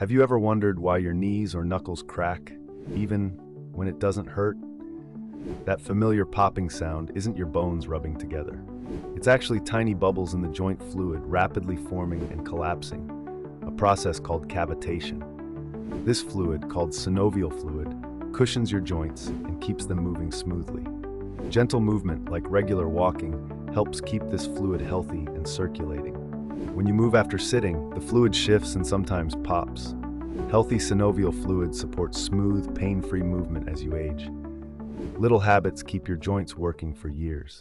Have you ever wondered why your knees or knuckles crack, even when it doesn't hurt? That familiar popping sound isn't your bones rubbing together. It's actually tiny bubbles in the joint fluid rapidly forming and collapsing, a process called cavitation. This fluid, called synovial fluid, cushions your joints and keeps them moving smoothly. Gentle movement, like regular walking, helps keep this fluid healthy and circulating. When you move after sitting, the fluid shifts and sometimes pops. Healthy synovial fluid supports smooth, pain-free movement as you age. Little habits keep your joints working for years.